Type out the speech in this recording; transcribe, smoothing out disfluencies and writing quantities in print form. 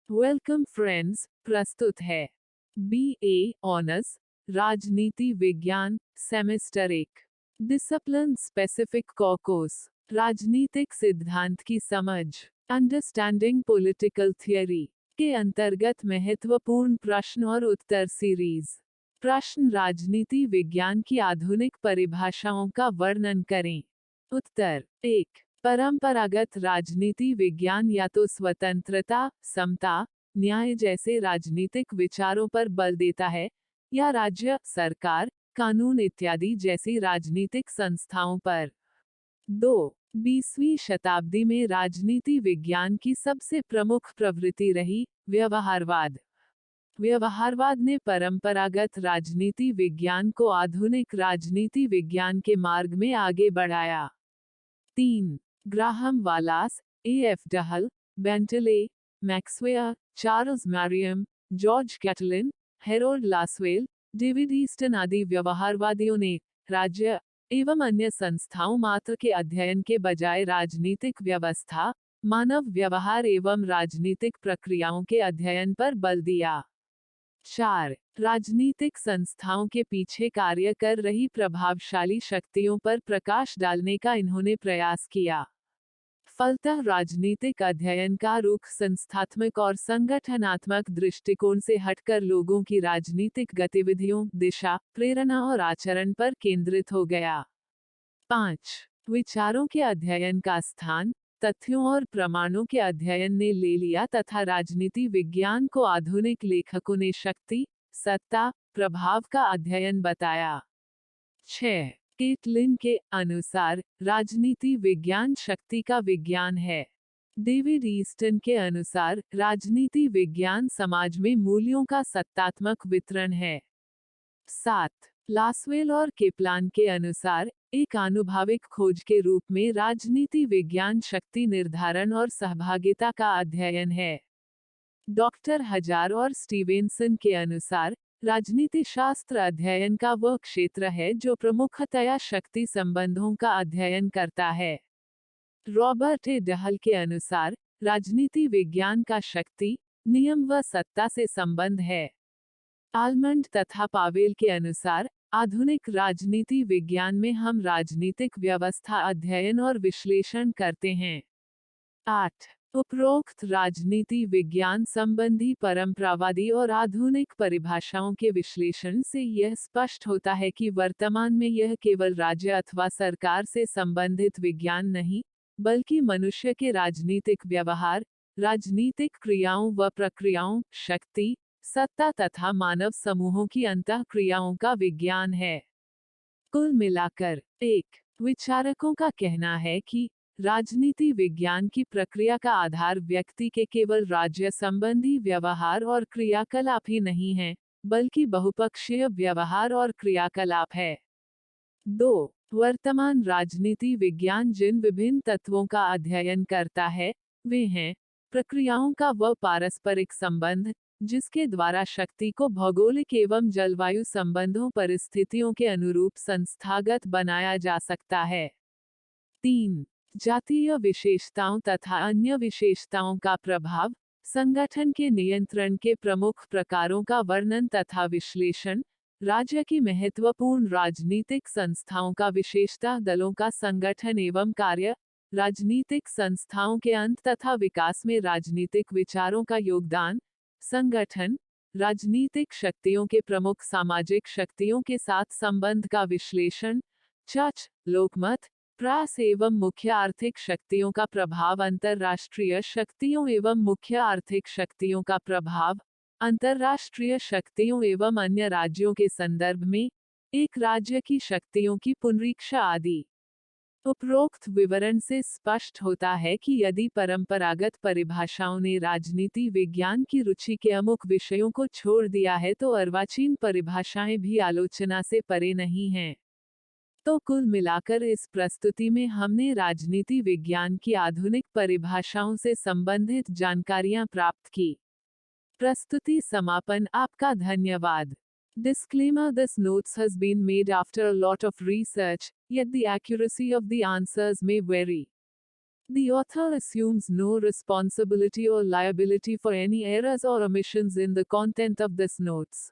Welcome friends, प्रस्तुत है BA honours राजनीति विज्ञान सेमेस्टर 1 डिसिप्लिन स्पेसिफिक कोर्स राजनीतिक सिद्धांत की समझ अंडरस्टैंडिंग पॉलिटिकल थियरी के अंतर्गत महत्वपूर्ण प्रश्न और उत्तर सीरीज। प्रश्न, राजनीति विज्ञान की आधुनिक परिभाषाओं का वर्णन करें। उत्तर 1। परंपरागत राजनीति विज्ञान या तो स्वतंत्रता, समता, न्याय जैसे राजनीतिक विचारों पर बल देता है, या राज्य, सरकार, कानून इत्यादि जैसी राजनीतिक संस्थाओं पर। 2। 20वीं शताब्दी में राजनीति विज्ञान की सबसे प्रमुख प्रवृत्ति रही व्यवहारवाद। व्यवहारवाद ने परंपरागत राजनीति विज्ञान को आधुनिक राजनीति विज्ञान के मार्ग में आगे बढ़ाया। 3। Graham Wallas, A.F. Dahl, Bentley, Max Weber, Charles Merriam, George Catlin, Harold Lasswell, David Easton आदि व्यवहारवादियों ने राज्य एवं अन्य संस्थाओं मात्र के अध्ययन के बजाय राजनीतिक व्यवस्था, मानव व्यवहार एवं राजनीतिक प्रक्रियाओं के अध्ययन पर बल दिया। 4। राजनीतिक संस्थाओं के पीछे कार्य कर रही प्रभावशाली शक्तियों पर प्रकाश डालने का इन्होंने प्रयास किया। फलतः राजनीतिक अध्ययन का रुख संस्थात्मक और संगठनात्मक दृष्टिकोण से हटकर लोगों की राजनीतिक गतिविधियों, दिशा, प्रेरणा और आचरण पर केंद्रित हो गया। 5। विचारों के अध्ययन का स्थान तथ्यों और प्रमाणों के अध्ययन ने ले लिया तथा राजनीति विज्ञान को आधुनिक लेखकों ने शक्ति, सत्ता, प्रभाव का अध्ययन बताया। 6। केटलिन के अनुसार राजनीति विज्ञान शक्ति का विज्ञान है। डेविड ईस्टन के अनुसार राजनीति विज्ञान समाज में मूल्यों का सत्तात्मक वितरण है। 7। लासवेल और केपलान के अनुसार एक आनुभाविक खोज के रूप में राजनीति विज्ञान शक्ति निर्धारण और सहभागिता का अध्ययन है। डॉक्टर हजार और स्टीवेंसन के अनुसार राजनीति शास्त्र अध्ययन का वह क्षेत्र है जो प्रमुखतया शक्ति संबंधों का अध्ययन करता है। रॉबर्ट ए डहल के अनुसार राजनीति विज्ञान का शक्ति, नियम व सत्ता से संबंध है। आलमंड तथा पावेल के अनुसार आधुनिक राजनीति विज्ञान में हम राजनीतिक व्यवस्था अध्ययन और विश्लेषण करते हैं। 8। उपरोक्त राजनीति विज्ञान संबंधी परंपरावादी और आधुनिक परिभाषाओं के विश्लेषण से यह स्पष्ट होता है कि वर्तमान में यह केवल राज्य अथवा सरकार से संबंधित विज्ञान नहीं, बल्कि मनुष्य के राजनीतिक व्यवहार, राजनीतिक क्रियाओं व प्रक्रियाओं, शक्ति, सत्ता तथा मानव समूहों की अंतःक्रियाओं का विज्ञान है। कुल मिलाकर 1। विचारकों का कहना है कि राजनीति विज्ञान की प्रक्रिया का आधार व्यक्ति के केवल राज्य संबंधी व्यवहार और क्रियाकलाप ही नहीं है, बल्कि बहुपक्षीय व्यवहार और क्रियाकलाप है। 2। वर्तमान राजनीति विज्ञान जिन विभिन्न तत्वों का अध्ययन करता है, वे हैं प्रक्रियाओं का वह पारस्परिक संबंध, जिसके द्वारा शक्ति को भौगोलिक एवं जलवायु संबंधों परिस्थितियों के अनुरूप संस्थागत बनाया जा सकता है। 3। जातीय विशेषताओं तथा अन्य विशेषताओं का प्रभाव, संगठन के नियंत्रण के प्रमुख प्रकारों का वर्णन तथा विश्लेषण, राज्य की महत्वपूर्ण राजनीतिक संस्थाओं का विशेषता दलों का संगठन एवं कार्य, राजनीतिक संस्थाओं के अंत तथा विकास में राजनीतिक विचारों का योगदान, संगठन, राजनीतिक शक्तियों के प्रमुख सामाजिक शक्तियों के साथ संबंध का विश्लेषण, चर्च, लोकमत, प्रास एवं मुख्य आर्थिक शक्तियों का प्रभाव, अंतरराष्ट्रीय शक्तियों एवं मुख्य आर्थिक शक्तियों का प्रभाव, अंतरराष्ट्रीय शक्तियों एवं अन्य राज्यों के संदर्भ में एक राज्य की शक्तियों की पुनरीक्षा आदि। उपरोक्त विवरण से स्पष्ट होता है कि यदि परंपरागत परिभाषाओं ने राजनीति विज्ञान की रुचि के अमुक विषयों को छोड़ दिया है तो अर्वाचीन परिभाषाएं भी आलोचना से परे नहीं हैं। तो कुल मिलाकर इस प्रस्तुति में हमने राजनीति विज्ञान की आधुनिक परिभाषाओं से संबंधित जानकारियां प्राप्त की। प्रस्तुति समापन। आपका धन्यवाद। Disclaimer: This notes has been made after a lot of research, yet the accuracy of the answers may vary. The author assumes no responsibility or liability for any errors or omissions in the content of this notes.